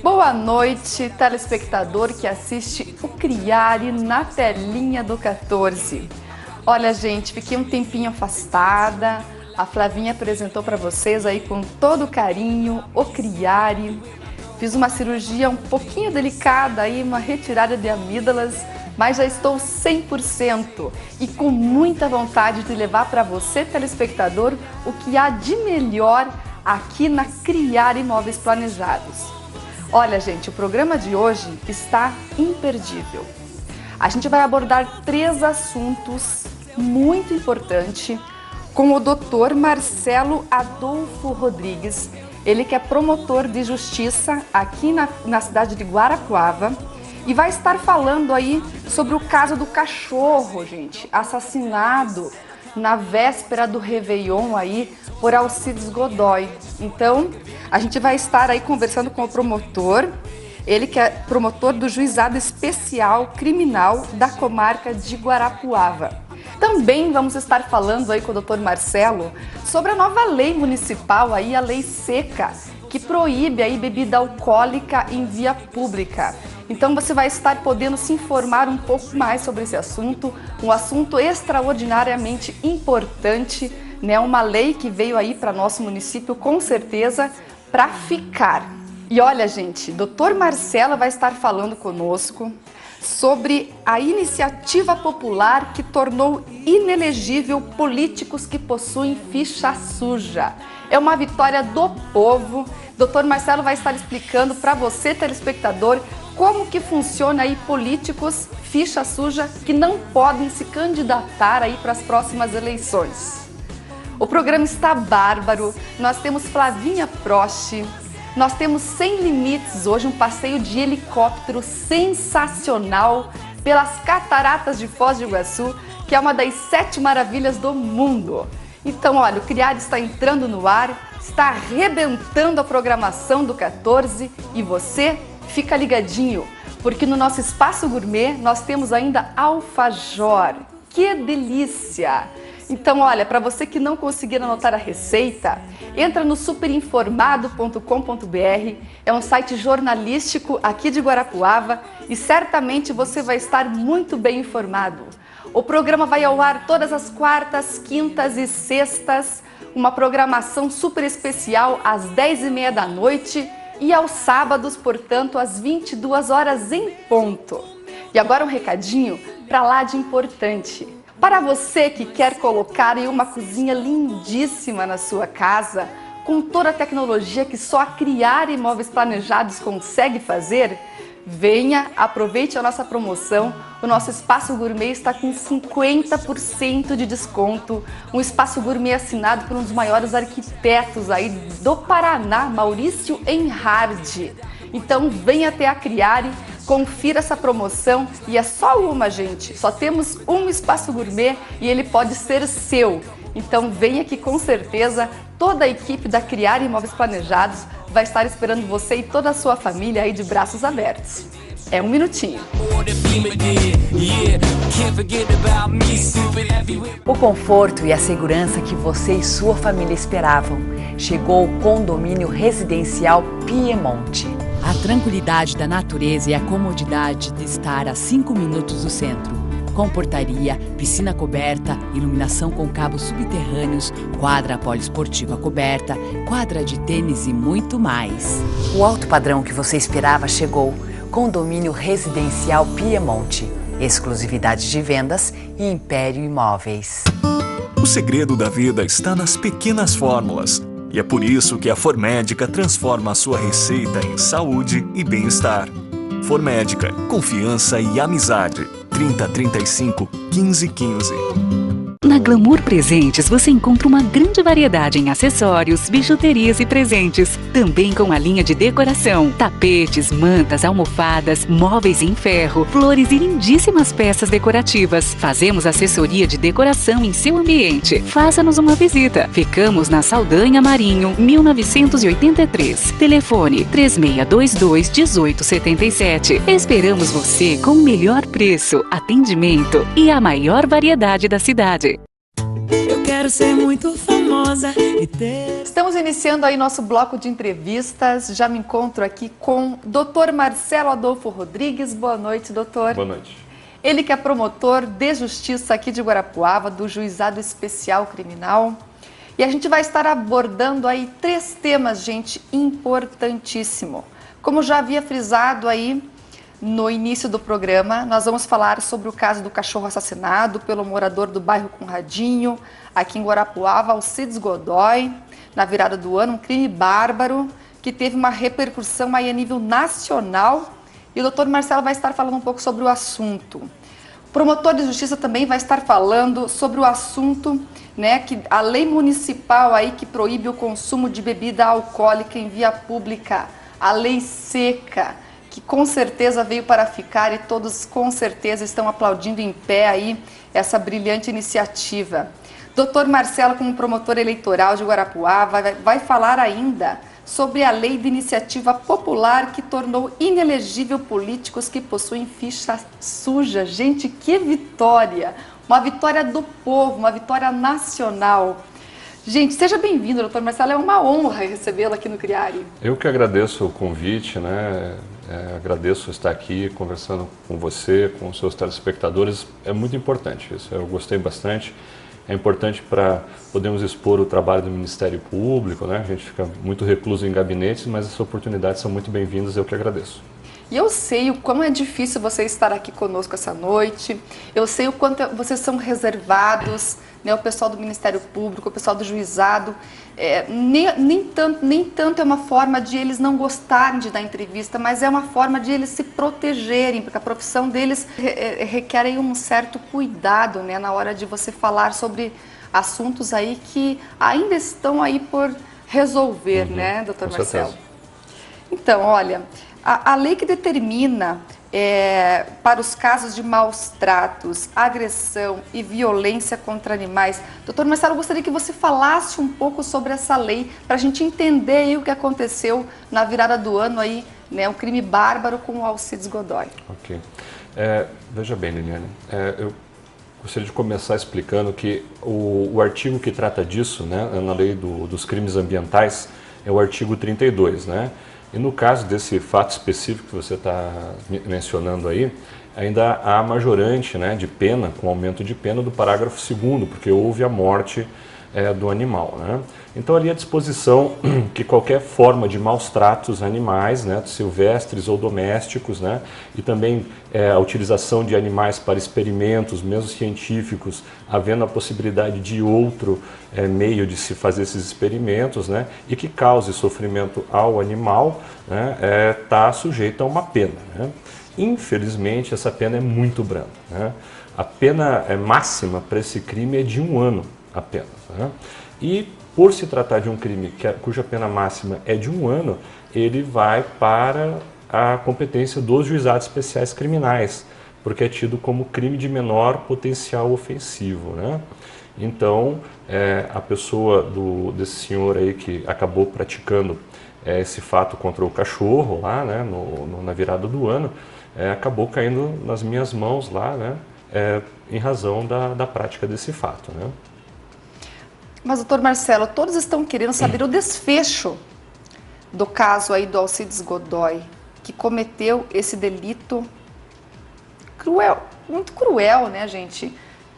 Boa noite, telespectador que assiste o Criare na telinha do 14. Olha, gente, fiquei um tempinho afastada. A Flavinha apresentou para vocês aí com todo carinho o Criare. Fiz uma cirurgia um pouquinho delicada aí, uma retirada de amígdalas, mas já estou 100% e com muita vontade de levar para você, telespectador, o que há de melhor aqui na Criare Imóveis Planejados. Olha, gente, o programa de hoje está imperdível. A gente vai abordar 3 assuntos muito importantes com o Dr. Marcelo Adolfo Rodrigues. Ele que é promotor de justiça aqui na cidade de Guarapuava e vai estar falando aí sobre o caso do cachorro, gente, assassinado na véspera do Réveillon aí por Alcides Godoy. Então, a gente vai estar aí conversando com o promotor, ele que é promotor do Juizado Especial Criminal da comarca de Guarapuava. Também vamos estar falando aí com o Dr. Marcelo sobre a nova lei municipal aí, a Lei Seca, que proíbe aí bebida alcoólica em via pública. Então você vai estar podendo se informar um pouco mais sobre esse assunto, um assunto extraordinariamente importante, né? Uma lei que veio aí para nosso município com certeza para ficar. E olha, gente, Dr. Marcelo vai estar falando conosco sobre a iniciativa popular que tornou inelegível políticos que possuem ficha suja. É uma vitória do povo. Dr. Marcelo vai estar explicando para você, telespectador, como que funciona aí políticos ficha suja que não podem se candidatar aí para as próximas eleições. O programa está bárbaro. Nós temos Flavinha Prost. Nós temos Sem Limites hoje, um passeio de helicóptero sensacional pelas cataratas de Foz do Iguaçu, que é uma das 7 maravilhas do mundo. Então, olha, o Criare está entrando no ar, está arrebentando a programação do 14 e você fica ligadinho, porque no nosso Espaço Gourmet nós temos ainda alfajor. Que delícia! Então, olha, para você que não conseguir anotar a receita, entra no superinformado.com.br, é um site jornalístico aqui de Guarapuava e certamente você vai estar muito bem informado. O programa vai ao ar todas as quartas, quintas e sextas, uma programação super especial às 10h30 da noite e aos sábados, portanto, às 22 horas em ponto. E agora um recadinho para lá de importante. Para você que quer colocar em uma cozinha lindíssima na sua casa, com toda a tecnologia que só a Criare Imóveis Planejados consegue fazer, venha, aproveite a nossa promoção. O nosso Espaço Gourmet está com 50% de desconto. Um Espaço Gourmet assinado por um dos maiores arquitetos aí do Paraná, Maurício Enhardi. Então venha até a Criare, confira essa promoção e é só uma, gente. Só temos um Espaço Gourmet e ele pode ser seu. Então venha que com certeza toda a equipe da Criare Imóveis Planejados vai estar esperando você e toda a sua família aí de braços abertos. É um minutinho. O conforto e a segurança que você e sua família esperavam. Chegou o condomínio residencial Piemonte. A tranquilidade da natureza e a comodidade de estar a 5 minutos do centro. Com portaria, piscina coberta, iluminação com cabos subterrâneos, quadra poliesportiva coberta, quadra de tênis e muito mais. O alto padrão que você esperava chegou. Condomínio residencial Piemonte. Exclusividade de vendas e Império Imóveis. O segredo da vida está nas pequenas fórmulas. E é por isso que a Formédica transforma a sua receita em saúde e bem-estar. Formédica, confiança e amizade. 3035 1515. Na Glamour Presentes você encontra uma grande variedade em acessórios, bijuterias e presentes. Também com a linha de decoração, tapetes, mantas, almofadas, móveis em ferro, flores e lindíssimas peças decorativas. Fazemos assessoria de decoração em seu ambiente. Faça-nos uma visita. Ficamos na Saldanha Marinho, 1983. Telefone 3622-1877. Esperamos você com o melhor preço, atendimento e a maior variedade da cidade. Eu quero ser muito famosa e ter... Estamos iniciando aí nosso bloco de entrevistas. Já me encontro aqui com o Dr. Marcelo Adolfo Rodrigues. Boa noite, doutor. Boa noite. Ele que é promotor de justiça aqui de Guarapuava, do Juizado Especial Criminal. E a gente vai estar abordando aí 3 temas, gente, importantíssimo. Como já havia frisado aí no início do programa, nós vamos falar sobre o caso do cachorro assassinado pelo morador do bairro Conradinho, aqui em Guarapuava, Alcides Godoy, na virada do ano, um crime bárbaro que teve uma repercussão aí a nível nacional. E o doutor Marcelo vai estar falando um pouco sobre o assunto. O promotor de justiça também vai estar falando sobre o assunto, né, que a lei municipal aí que proíbe o consumo de bebida alcoólica em via pública, a lei seca, que com certeza veio para ficar e todos com certeza estão aplaudindo em pé aí essa brilhante iniciativa. Doutor Marcelo, como promotor eleitoral de Guarapuava, vai falar ainda sobre a lei de iniciativa popular que tornou inelegível políticos que possuem ficha suja. Gente, que vitória! Uma vitória do povo, uma vitória nacional. Gente, seja bem-vindo, doutor Marcelo. É uma honra recebê-lo aqui no Criare. Eu que agradeço o convite, né? Agradeço estar aqui conversando com você, com os seus telespectadores. É muito importante isso, eu gostei bastante. É importante para podermos expor o trabalho do Ministério Público, né? A gente fica muito recluso em gabinetes, mas essas oportunidades são muito bem-vindas, eu que agradeço. E eu sei o quão é difícil você estar aqui conosco essa noite, eu sei o quanto vocês são reservados, né? O pessoal do Ministério Público, o pessoal do Juizado, nem tanto é uma forma de eles não gostarem de dar entrevista, mas é uma forma de eles se protegerem, porque a profissão deles requer aí um certo cuidado, né, na hora de você falar sobre assuntos aí que ainda estão aí por resolver, né, doutor Marcelo? Então, olha, a lei que determina para os casos de maus tratos, agressão e violência contra animais. Doutor Marcelo, eu gostaria que você falasse um pouco sobre essa lei, para a gente entender aí o que aconteceu na virada do ano aí, né, um crime bárbaro com o Alcides Godoy. Ok. Veja bem, Liliane, eu gostaria de começar explicando que o artigo que trata disso, né, na lei dos crimes ambientais, é o artigo 32, né? E no caso desse fato específico que você está mencionando aí, ainda há majorante, né, de pena, com aumento de pena do parágrafo 2º, porque houve a morte do animal, né? Então ali a disposição que qualquer forma de maus tratos a animais, né, silvestres ou domésticos, né, e também a utilização de animais para experimentos, mesmo científicos, havendo a possibilidade de outro meio de se fazer esses experimentos, né, e que cause sofrimento ao animal, né, está sujeito a uma pena, né? Infelizmente essa pena é muito branda, né? A pena máxima para esse crime é de 1 ano apenas, né? E por se tratar de um crime cuja pena máxima é de 1 ano, ele vai para a competência dos juizados especiais criminais, porque é tido como crime de menor potencial ofensivo, né? Então, a pessoa desse senhor aí que acabou praticando esse fato contra o cachorro lá, né, na virada do ano, acabou caindo nas minhas mãos lá, né, em razão da prática desse fato, né? Mas, doutor Marcelo, todos estão querendo saber o desfecho do caso aí do Alcides Godoy, que cometeu esse delito cruel, muito cruel, né, gente?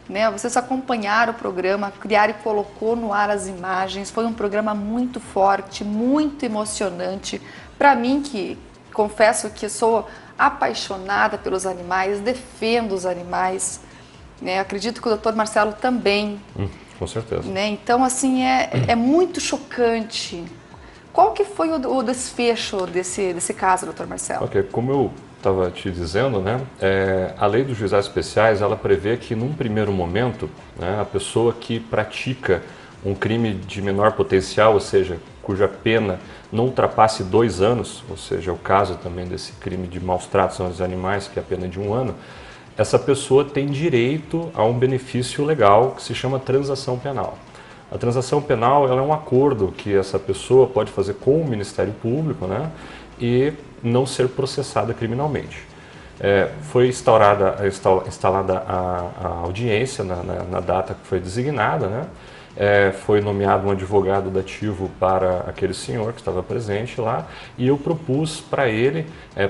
Né, vocês acompanharam o programa, Criare colocou no ar as imagens, foi um programa muito forte, muito emocionante. Para mim, que confesso que sou apaixonada pelos animais, defendo os animais, né? Acredito que o doutor Marcelo também. Com certeza. Né? Então, assim, é muito chocante. Qual que foi o desfecho desse caso, doutor Marcelo? Ok, como eu estava te dizendo, né, a lei dos juizados especiais, ela prevê que num primeiro momento, né, a pessoa que pratica um crime de menor potencial, ou seja, cuja pena não ultrapasse 2 anos, ou seja, é o caso também desse crime de maus tratos aos animais, que é a pena de 1 ano, essa pessoa tem direito a um benefício legal que se chama transação penal. A transação penal ela é um acordo que essa pessoa pode fazer com o Ministério Público, né, e não ser processada criminalmente. Foi instalada a audiência na data que foi designada, né, foi nomeado um advogado dativo para aquele senhor que estava presente lá, e eu propus para ele,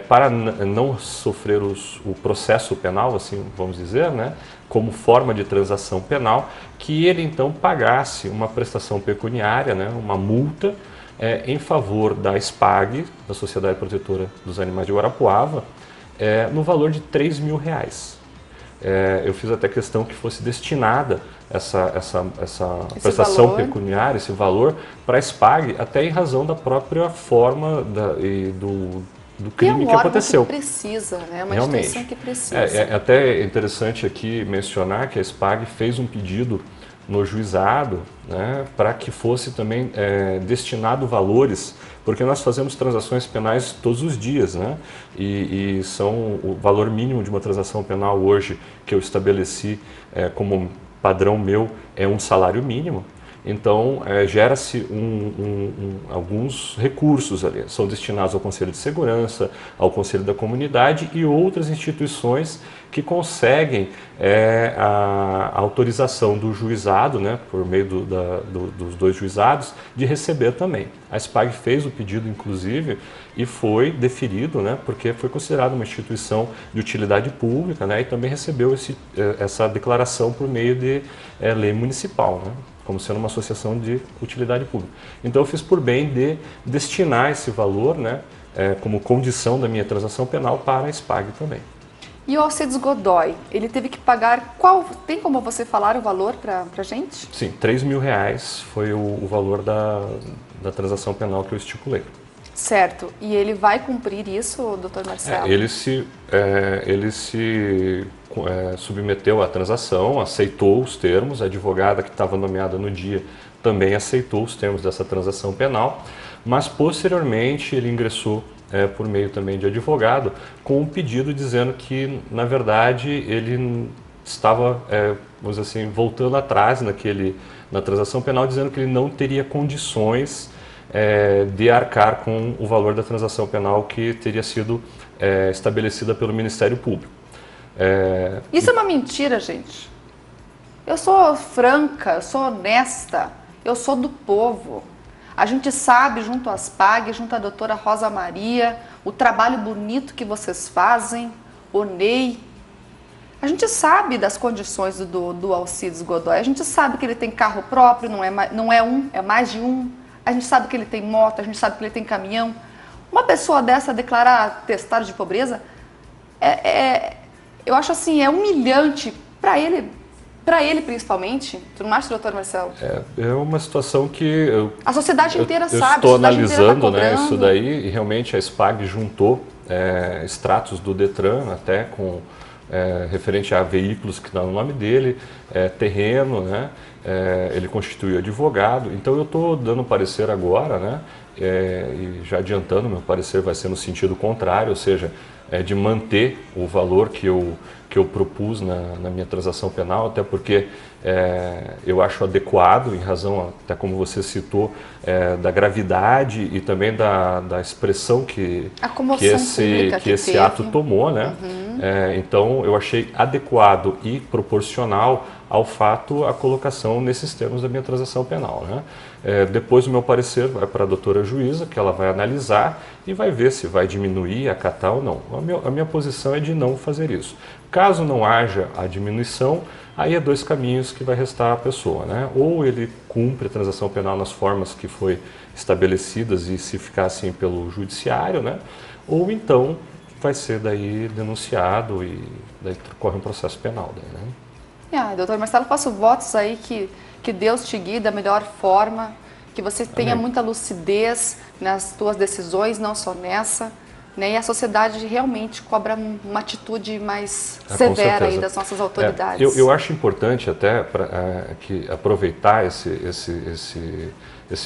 para não sofrer o processo penal, assim vamos dizer, né, como forma de transação penal, que ele então pagasse uma prestação pecuniária, né, uma multa, em favor da SPAG, da Sociedade Protetora dos Animais de Guarapuava, no valor de R$3.000. Eu fiz até questão que fosse destinada essa prestação pecuniária, esse valor, para a SPAG, até em razão da própria forma do crime que aconteceu. Que precisa, né? É uma realmente instituição que precisa. É até interessante aqui mencionar que a SPAG fez um pedido no juizado, né, para que fosse também destinado valores, porque nós fazemos transações penais todos os dias, né, e são o valor mínimo de uma transação penal hoje que eu estabeleci como padrão meu é um salário mínimo. Então, gera-se alguns recursos ali, são destinados ao Conselho de Segurança, ao Conselho da Comunidade e outras instituições que conseguem a autorização do juizado, né, por meio dos dois juizados, de receber também. A SPAG fez o pedido, inclusive, e foi deferido, né, porque foi considerado uma instituição de utilidade pública, né, e também recebeu essa declaração por meio de lei municipal, né, como sendo uma associação de utilidade pública. Então eu fiz por bem de destinar esse valor, né, como condição da minha transação penal para a SPAG também. E o Alcides Godoy, ele teve que pagar tem como você falar o valor para a gente? Sim, R$3.000 foi o valor da transação penal que eu estipulei. Certo. E ele vai cumprir isso, doutor Marcelo? Ele se submeteu à transação, aceitou os termos, a advogada que estava nomeada no dia também aceitou os termos dessa transação penal, mas posteriormente ele ingressou por meio também de advogado com um pedido dizendo que, na verdade, ele estava, vamos dizer assim, voltando atrás na transação penal, dizendo que ele não teria condições de arcar com o valor da transação penal que teria sido estabelecida pelo Ministério Público. Isso é uma mentira, gente. Eu sou franca, eu sou honesta, eu sou do povo. A gente sabe, junto às SPAG, junto à doutora Rosa Maria, o trabalho bonito que vocês fazem, o Ney. A gente sabe das condições do Alcides Godoy. A gente sabe que ele tem carro próprio, não é um, é mais de um. A gente sabe que ele tem moto, a gente sabe que ele tem caminhão. Uma pessoa dessa declarar atestado de pobreza, eu acho assim, é humilhante para ele principalmente. Tu não acha, doutor Marcelo? É uma situação que a sociedade inteira sabe. Eu estou analisando, né, isso daí, e realmente a SPAG juntou extratos do Detran, até com referente a veículos que dão o nome dele, terreno, né, ele constituiu advogado. Então eu estou dando parecer agora, né, e já adiantando, meu parecer vai ser no sentido contrário, ou seja, de manter o valor que eu propus na minha transação penal, até porque eu acho adequado, em razão, até como você citou, da gravidade e também da expressão que esse ato tomou, né? Uhum. Então eu achei adequado e proporcional ao fato a colocação nesses termos da minha transação penal, né? Depois o meu parecer vai para a doutora juíza, que ela vai analisar e vai ver se vai diminuir, acatar ou não. A minha posição é de não fazer isso. Caso não haja a diminuição, aí é dois caminhos que vai restar à pessoa, né? Ou ele cumpre a transação penal nas formas que foi estabelecidas e se ficar assim pelo judiciário, né? Ou então vai ser daí denunciado e daí corre um processo penal daí, né? Doutor Marcelo, faço votos aí que Deus te guie da melhor forma, que você tenha muita lucidez nas tuas decisões, não só nessa, né? E a sociedade realmente cobra uma atitude mais severa aí das nossas autoridades. Eu acho importante até aproveitar esse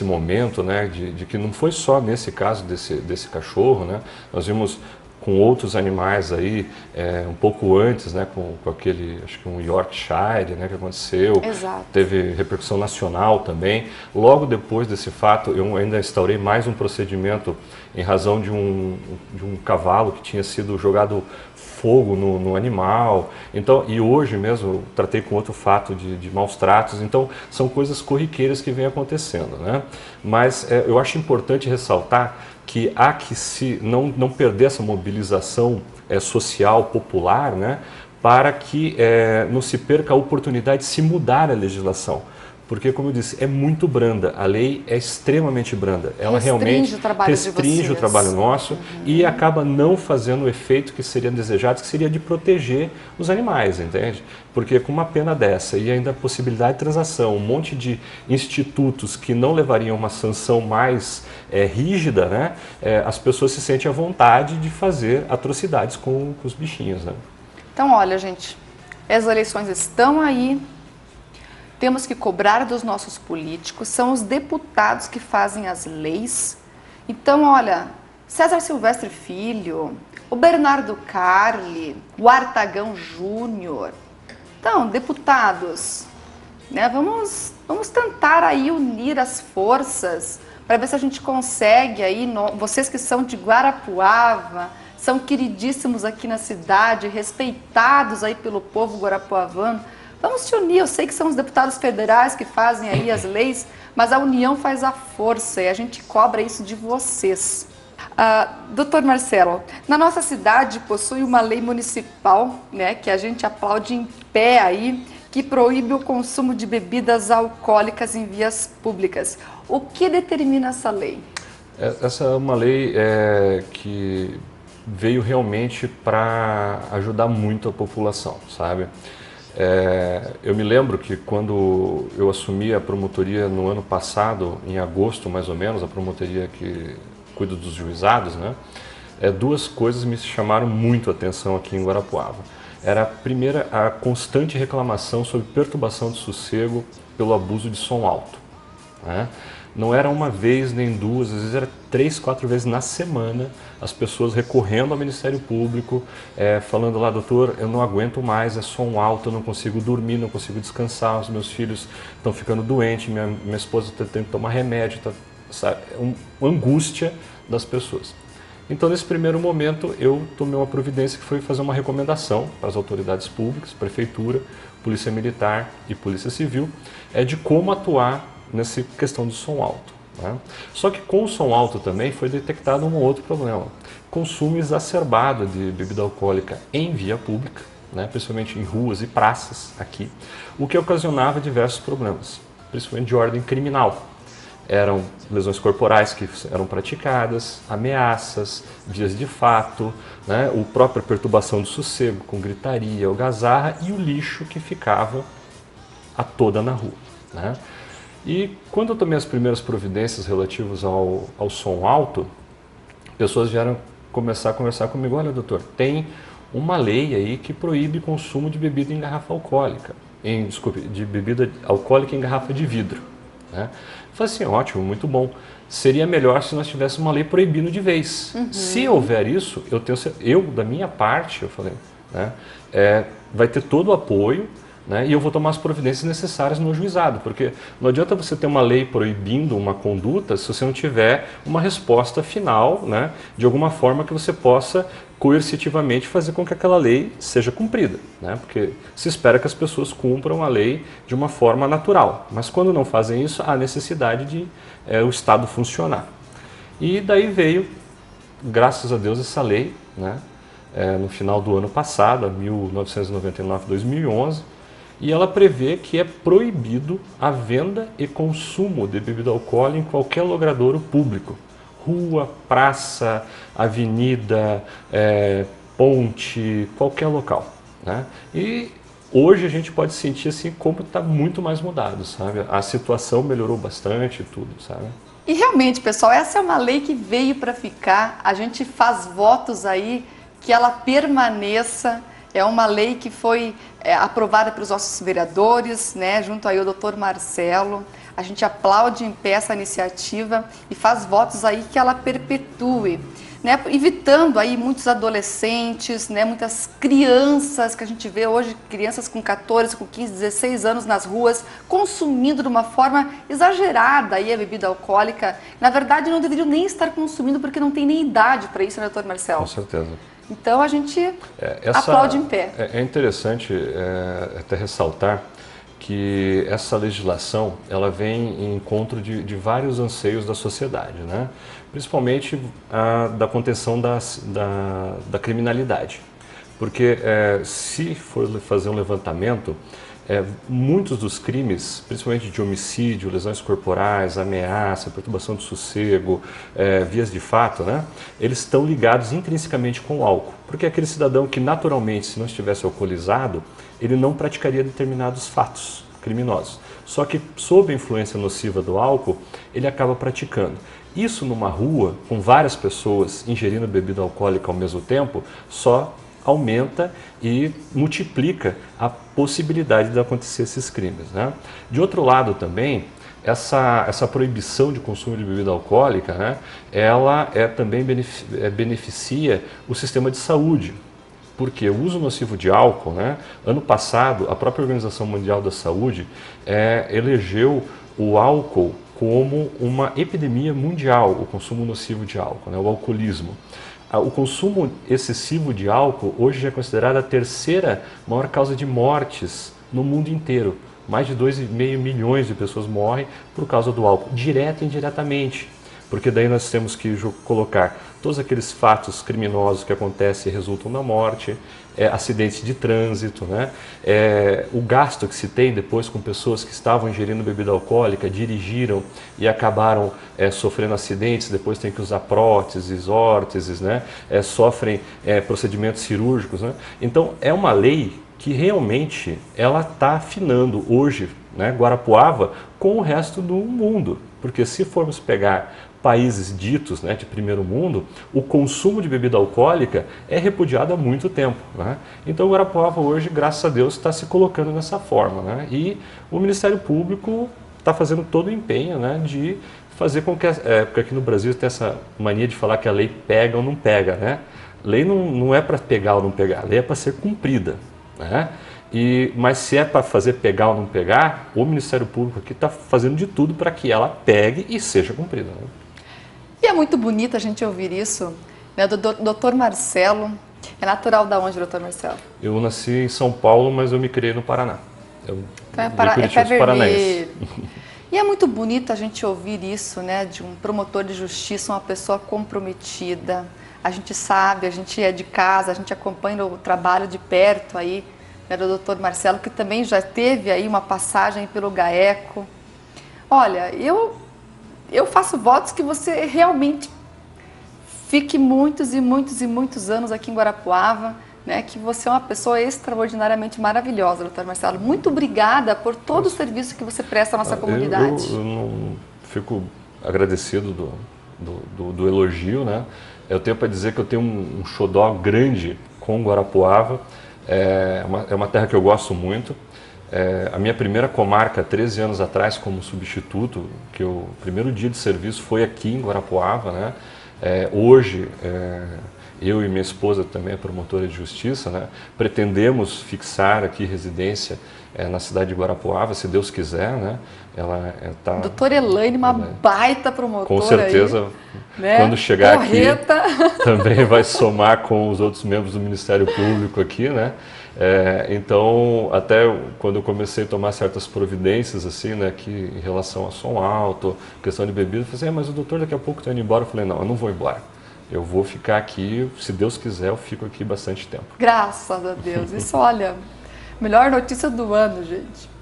momento, né, de que não foi só nesse caso desse cachorro, né? Nós vimos com outros animais aí, um pouco antes, né, com aquele, acho que um Yorkshire, né, que aconteceu. Exato. Teve repercussão nacional também. Logo depois desse fato, eu ainda instaurei mais um procedimento em razão de um cavalo que tinha sido jogado fogo no animal. Então, e hoje mesmo eu tratei com outro fato de maus tratos. Então, são coisas corriqueiras que vêm acontecendo, né? Mas eu acho importante ressaltar que há que se não perder essa mobilização social, popular, né? Para que não se perca a oportunidade de se mudar a legislação. Porque, como eu disse, é muito branda, a lei é extremamente branda. Ela realmente restringe o trabalho nosso e acaba não fazendo o efeito que seria desejado, que seria de proteger os animais, entende? Porque com uma pena dessa e ainda a possibilidade de transação, um monte de institutos que não levariam uma sanção mais rígida, né? As pessoas se sentem à vontade de fazer atrocidades com os bichinhos, né? Então, olha, gente, as eleições estão aí. Temos que cobrar dos nossos políticos, são os deputados que fazem as leis. Então, olha, César Silvestre Filho, o Bernardo Carli, o Artagão Júnior. Então, deputados, né, vamos tentar aí unir as forças para ver se a gente consegue aí, vocês que são de Guarapuava, são queridíssimos aqui na cidade, respeitados aí pelo povo guarapuavano. Vamos se unir, eu sei que são os deputados federais que fazem aí as leis, mas a união faz a força e a gente cobra isso de vocês. Doutor Marcelo, na nossa cidade possui uma lei municipal, né, que a gente aplaude em pé aí, que proíbe o consumo de bebidas alcoólicas em vias públicas. O que determina essa lei? Essa é uma lei que veio realmente para ajudar muito a população, sabe? Eu me lembro que quando eu assumi a promotoria no ano passado, em agosto mais ou menos, a promotoria que cuida dos juizados, né? Duas coisas me chamaram muito a atenção aqui em Guarapuava. Era a primeira, a constante reclamação sobre perturbação de sossego pelo abuso de som alto, né? Não era uma vez nem duas, às vezes era 3, 4 vezes na semana, as pessoas recorrendo ao Ministério Público, falando lá, doutor, eu não aguento mais, é som alto, eu não consigo dormir, não consigo descansar, os meus filhos estão ficando doentes, minha esposa está tendo que tomar remédio, sabe? Uma angústia das pessoas. Então, nesse primeiro momento, eu tomei uma providência que foi fazer uma recomendação para as autoridades públicas, Prefeitura, Polícia Militar e Polícia Civil, de como atuar nessa questão do som alto, né? Só que com o som alto também foi detectado um outro problema. Consumo exacerbado de bebida alcoólica em via pública, né? Principalmente em ruas e praças aqui, o que ocasionava diversos problemas, principalmente de ordem criminal. Eram lesões corporais que eram praticadas, ameaças, vias de fato, né? A própria perturbação do sossego, com gritaria, algazarra e o lixo que ficava a toda na rua, né? E quando eu tomei as primeiras providências relativas ao som alto, pessoas vieram começar a conversar comigo, olha doutor, tem uma lei aí que proíbe consumo de bebida em garrafa alcoólica, de bebida alcoólica em garrafa de vidro, né? Eu falei assim, ótimo, muito bom. Seria melhor se nós tivéssemos uma lei proibindo de vez. Se houver isso, eu da minha parte, eu falei, né, vai ter todo o apoio, né, e eu vou tomar as providências necessárias no juizado, porque não adianta você ter uma lei proibindo uma conduta se você não tiver uma resposta final, né, de alguma forma que você possa coercitivamente fazer com que aquela lei seja cumprida, né, porque se espera que as pessoas cumpram a lei de uma forma natural, mas quando não fazem isso, há necessidade de o Estado funcionar. E daí veio, graças a Deus, essa lei, né, no final do ano passado, 1999-2011, e ela prevê que é proibido a venda e consumo de bebida alcoólica em qualquer logradouro público. Rua, praça, avenida, ponte, qualquer local, né? E hoje a gente pode sentir assim como está muito mais mudado, sabe? A situação melhorou bastante e tudo, sabe? E realmente, pessoal, essa é uma lei que veio para ficar. A gente faz votos aí que ela permaneça. É uma lei que foi aprovada pelos nossos vereadores, né, junto aí ao doutor Marcelo. A gente aplaude em pé essa iniciativa e faz votos aí que ela perpetue, né, evitando aí muitos adolescentes, né, muitas crianças que a gente vê hoje, crianças com 14, com 15, 16 anos nas ruas, consumindo de uma forma exagerada aí a bebida alcoólica. Na verdade, não deveriam nem estar consumindo porque não tem nem idade para isso, né, doutor Marcelo? Com certeza. Então a gente aplaude em pé. É interessante até ressaltar que essa legislação ela vem em encontro de vários anseios da sociedade, né? Principalmente da contenção da criminalidade. Porque se for fazer um levantamento, muitos dos crimes, principalmente de homicídio, lesões corporais, ameaça, perturbação do sossego, vias de fato, né, eles estão ligados intrinsecamente com o álcool. Porque aquele cidadão que naturalmente, se não estivesse alcoolizado, ele não praticaria determinados fatos criminosos. Só que, sob a influência nociva do álcool, ele acaba praticando. Isso numa rua, com várias pessoas ingerindo bebida alcoólica ao mesmo tempo, só aumenta e multiplica a possibilidade de acontecer esses crimes, né? De outro lado também, essa proibição de consumo de bebida alcoólica, né, ela também beneficia o sistema de saúde, porque o uso nocivo de álcool, né, ano passado, a própria Organização Mundial da Saúde elegeu o álcool como uma epidemia mundial, o consumo nocivo de álcool, né, o alcoolismo. O consumo excessivo de álcool hoje já é considerado a terceira maior causa de mortes no mundo inteiro. Mais de 2,5 milhões de pessoas morrem por causa do álcool, direta e indiretamente. Porque daí nós temos que colocar todos aqueles fatos criminosos que acontecem e resultam na morte, acidentes de trânsito, né? O gasto que se tem depois com pessoas que estavam ingerindo bebida alcoólica, dirigiram e acabaram sofrendo acidentes, depois tem que usar próteses, órteses, né? Sofrem procedimentos cirúrgicos, né? Então é uma lei que realmente ela está afinando hoje, né, Guarapuava com o resto do mundo. Porque se formos pegar países ditos, né, de primeiro mundo, o consumo de bebida alcoólica é repudiado há muito tempo, né? Então Guarapuava hoje, graças a Deus, está se colocando nessa forma, né? E o Ministério Público está fazendo todo o empenho, né, de fazer com que... porque aqui no Brasil tem essa mania de falar que a lei pega ou não pega, né? Lei não é para pegar ou não pegar, a lei é para ser cumprida, né? Mas se é para fazer pegar ou não pegar, o Ministério Público aqui está fazendo de tudo para que ela pegue e seja cumprida, né? E é muito bonito a gente ouvir isso, né, do Dr. Marcelo. É natural da onde, Dr. Marcelo? Eu nasci em São Paulo, mas eu me criei no Paraná. Então é pé vermelho. E é muito bonito a gente ouvir isso, né, de um promotor de justiça, uma pessoa comprometida. A gente sabe, a gente é de casa, a gente acompanha o trabalho de perto aí, né, do Dr. Marcelo, que também já teve aí uma passagem pelo GAECO. Olha, eu faço votos que você realmente fique muitos e muitos e muitos anos aqui em Guarapuava, né? Que você é uma pessoa extraordinariamente maravilhosa, doutor Marcelo. Muito obrigada por todo o serviço que você presta à nossa comunidade. Eu não fico agradecido do elogio, né? Eu tenho para dizer que eu tenho um xodó grande com Guarapuava. É uma terra que eu gosto muito. A minha primeira comarca, 13 anos atrás, como substituto, que o primeiro dia de serviço foi aqui em Guarapuava, né? Hoje, eu e minha esposa, também é promotora de justiça, né? Pretendemos fixar aqui residência na cidade de Guarapuava, se Deus quiser, né? Ela tá... Doutora Elaine, uma baita promotora. Com certeza, aí, né? Quando chegar Correta. Aqui, também vai somar com os outros membros do Ministério Público aqui, né? Então, até quando eu comecei a tomar certas providências, assim, né, que em relação a som alto, questão de bebida, eu falei assim, mas o doutor daqui a pouco está indo embora. Eu falei, não, eu não vou embora. Eu vou ficar aqui, se Deus quiser, eu fico aqui bastante tempo. Graças a Deus. Isso, olha, melhor notícia do ano, gente.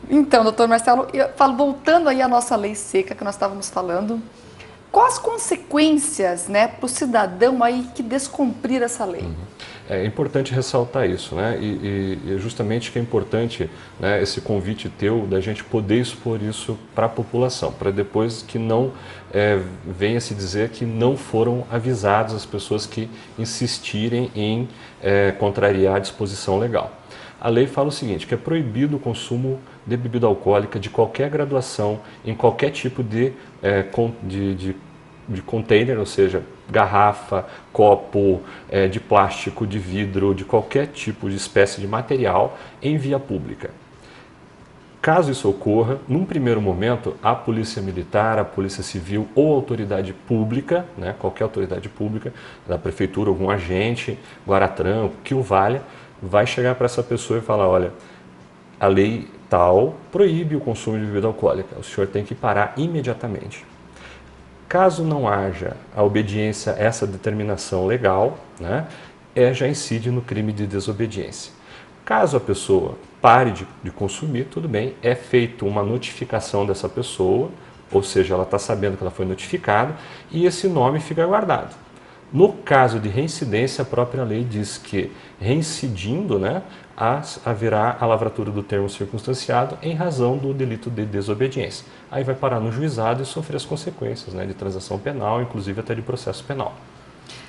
Então, doutor Marcelo, voltando aí à nossa lei seca que nós estávamos falando, quais as consequências, né, para o cidadão aí que descumprir essa lei? É importante ressaltar isso, né? E justamente que é importante, né, esse convite teu da gente poder expor isso para a população, para depois que não venha se dizer que não foram avisadas as pessoas que insistirem em contrariar a disposição legal. A lei fala o seguinte, que é proibido o consumo de bebida alcoólica de qualquer graduação, em qualquer tipo de container, ou seja, garrafa, copo, de plástico, de vidro, de qualquer tipo de espécie de material em via pública. Caso isso ocorra, num primeiro momento, a Polícia Militar, a Polícia Civil ou autoridade pública, né, qualquer autoridade pública, da Prefeitura, algum agente, Guaratran, que o valha, vai chegar para essa pessoa e falar, olha, a lei tal proíbe o consumo de bebida alcoólica, o senhor tem que parar imediatamente. Caso não haja a obediência a essa determinação legal, né, já incide no crime de desobediência. Caso a pessoa pare de consumir, tudo bem, é feita uma notificação dessa pessoa, ou seja, ela está sabendo que ela foi notificada, e esse nome fica guardado. No caso de reincidência, a própria lei diz que, reincidindo, né, haverá a lavratura do termo circunstanciado em razão do delito de desobediência. Aí vai parar no juizado e sofrer as consequências, né, de transação penal, inclusive até de processo penal.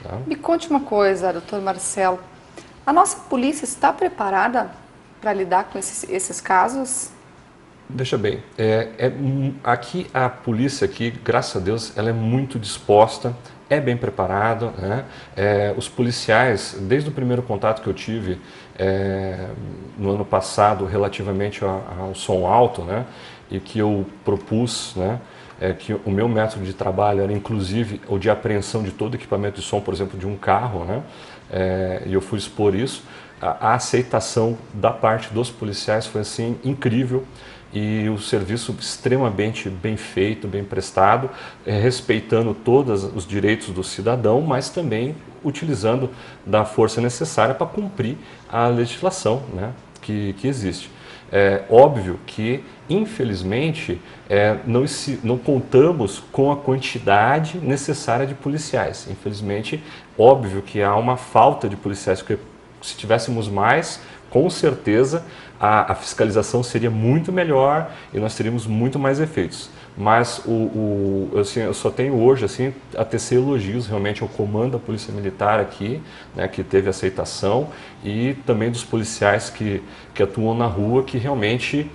Tá? Me conte uma coisa, doutor Marcelo. A nossa polícia está preparada para lidar com esses casos? Veja bem, aqui a polícia, graças a Deus, ela é muito disposta, é bem preparada, né? Os policiais, desde o primeiro contato que eu tive no ano passado relativamente ao som alto, né? E que eu propus, né? Que o meu método de trabalho era inclusive o de apreensão de todo equipamento de som, por exemplo, de um carro, né? E eu fui expor isso. A aceitação da parte dos policiais foi assim incrível e o serviço extremamente bem feito, bem prestado, respeitando todos os direitos do cidadão, mas também utilizando da força necessária para cumprir a legislação, né, que existe. É óbvio que, infelizmente, não contamos com a quantidade necessária de policiais. Infelizmente, óbvio que há uma falta de policiais, porque se tivéssemos mais, com certeza a fiscalização seria muito melhor e nós teríamos muito mais efeitos. Mas assim, eu só tenho hoje assim, a tecer elogios realmente ao comando da Polícia Militar aqui, né, que teve aceitação, e também dos policiais que atuam na rua, que realmente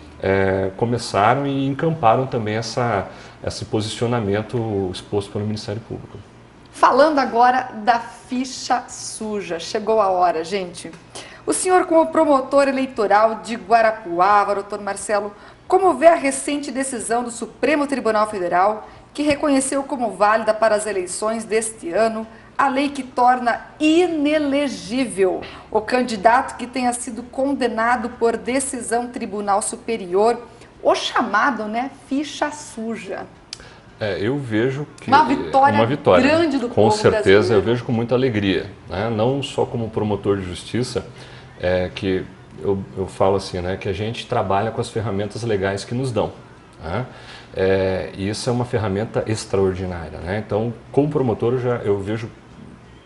começaram e encamparam também esse posicionamento exposto pelo Ministério Público. Falando agora da ficha suja, chegou a hora, gente. O senhor, como promotor eleitoral de Guarapuava, doutor Marcelo, como vê a recente decisão do Supremo Tribunal Federal, que reconheceu como válida para as eleições deste ano a lei que torna inelegível o candidato que tenha sido condenado por decisão Tribunal Superior, o chamado, né, ficha suja? Eu vejo que uma vitória grande do povo brasileiro. Com certeza, eu vejo com muita alegria, né? Não só como promotor de justiça, que eu falo assim, né, que a gente trabalha com as ferramentas legais que nos dão, né? E isso é uma ferramenta extraordinária, né? Então, como promotor, eu vejo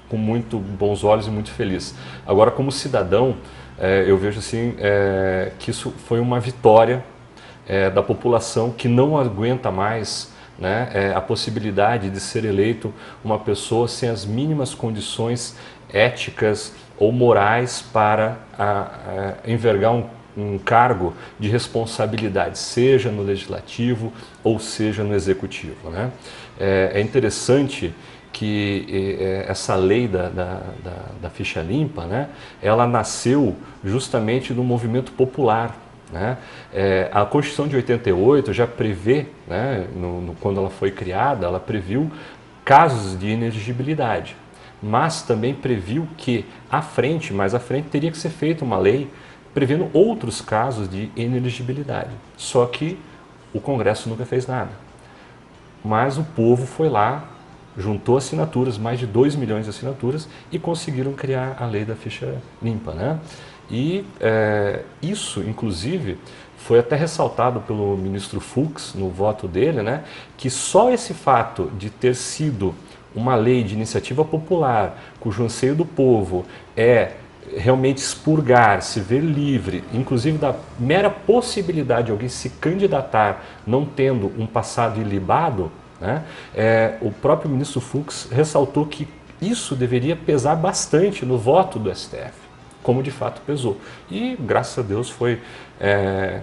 com muito bons olhos e muito feliz. Agora, como cidadão, eu vejo assim que isso foi uma vitória da população que não aguenta mais, né, a possibilidade de ser eleito uma pessoa sem as mínimas condições éticas ou morais para envergar um cargo de responsabilidade, seja no legislativo ou seja no executivo, né? É interessante que essa lei da ficha limpa, né, ela nasceu justamente do movimento popular, né? A Constituição de 88 já prevê, né, quando ela foi criada, ela previu casos de inelegibilidade, mas também previu que mais à frente teria que ser feita uma lei prevendo outros casos de inelegibilidade. Só que o Congresso nunca fez nada. Mas o povo foi lá, juntou assinaturas, mais de 2 milhões de assinaturas, e conseguiram criar a lei da ficha limpa, né? E isso, inclusive, foi até ressaltado pelo ministro Fux no voto dele, né, que só esse fato de ter sido uma lei de iniciativa popular, cujo anseio do povo é realmente expurgar, se ver livre, inclusive da mera possibilidade de alguém se candidatar não tendo um passado ilibado, né, o próprio ministro Fux ressaltou que isso deveria pesar bastante no voto do STF, como de fato pesou. E, graças a Deus, foi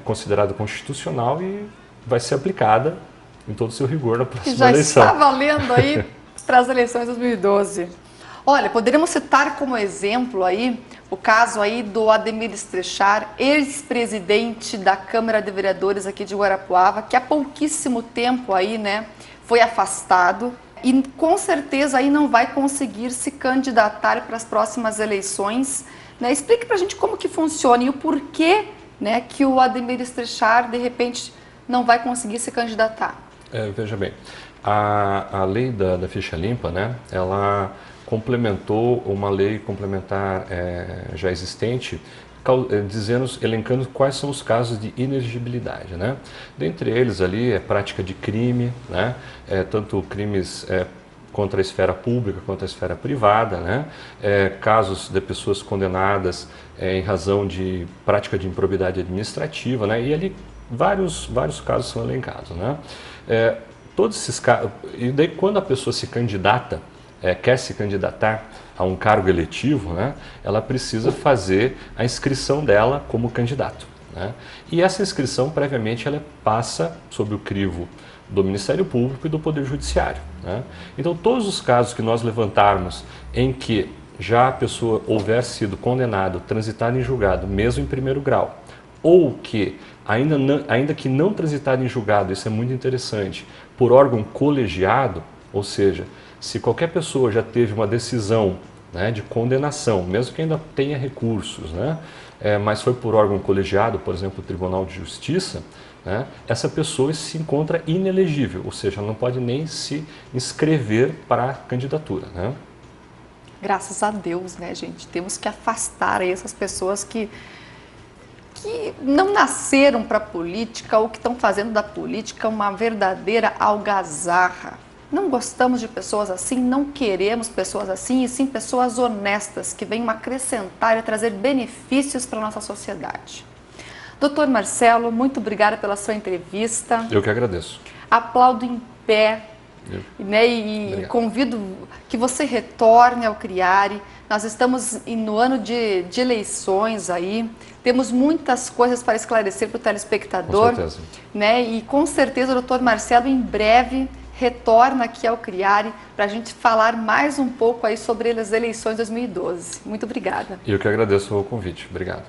considerado constitucional e vai ser aplicada em todo o seu rigor na próxima eleição. Já está valendo aí para as eleições de 2012. Olha, poderíamos citar como exemplo aí o caso aí do Ademir Estrechar, ex-presidente da Câmara de Vereadores aqui de Guarapuava, que há pouquíssimo tempo aí, né, foi afastado e com certeza aí não vai conseguir se candidatar para as próximas eleições, né? Explique pra gente como que funciona e o porquê, né, que o Ademir Estrechar de repente não vai conseguir se candidatar. Veja bem, a lei da ficha limpa, né, ela complementou uma lei complementar já existente, elencando quais são os casos de inelegibilidade, né? Dentre eles ali é prática de crime, né? Tanto crimes contra a esfera pública quanto a esfera privada, né? Casos de pessoas condenadas em razão de prática de improbidade administrativa, né? E ali vários casos são elencados, né? Todos esses casos, e daí quando a pessoa se candidata, quer se candidatar a um cargo eletivo, né, ela precisa fazer a inscrição dela como candidato, né? E essa inscrição, previamente, ela passa sob o crivo do Ministério Público e do Poder Judiciário, né? Então, todos os casos que nós levantarmos em que já a pessoa houver sido condenado, transitado em julgado, mesmo em primeiro grau, ou que, ainda que não transitado em julgado, isso é muito interessante, por órgão colegiado, ou seja, se qualquer pessoa já teve uma decisão, né, de condenação, mesmo que ainda tenha recursos, né, mas foi por órgão colegiado, por exemplo, o Tribunal de Justiça, né, essa pessoa se encontra inelegível, ou seja, ela não pode nem se inscrever para a candidatura, né? Graças a Deus, né, gente? Temos que afastar aí essas pessoas que não nasceram para a política ou que estão fazendo da política uma verdadeira algazarra. Não gostamos de pessoas assim, não queremos pessoas assim, e sim pessoas honestas, que venham acrescentar e trazer benefícios para a nossa sociedade. Doutor Marcelo, muito obrigada pela sua entrevista. Eu que agradeço. Aplaudo em pé, né, e convido que você retorne ao CRIARE. Nós estamos no ano de eleições aí, temos muitas coisas para esclarecer para o telespectador. Com certeza. Né, e com certeza o doutor Marcelo em breve retorna aqui ao CRIARE para a gente falar mais um pouco aí sobre as eleições de 2012. Muito obrigada. Eu que agradeço o convite. Obrigado.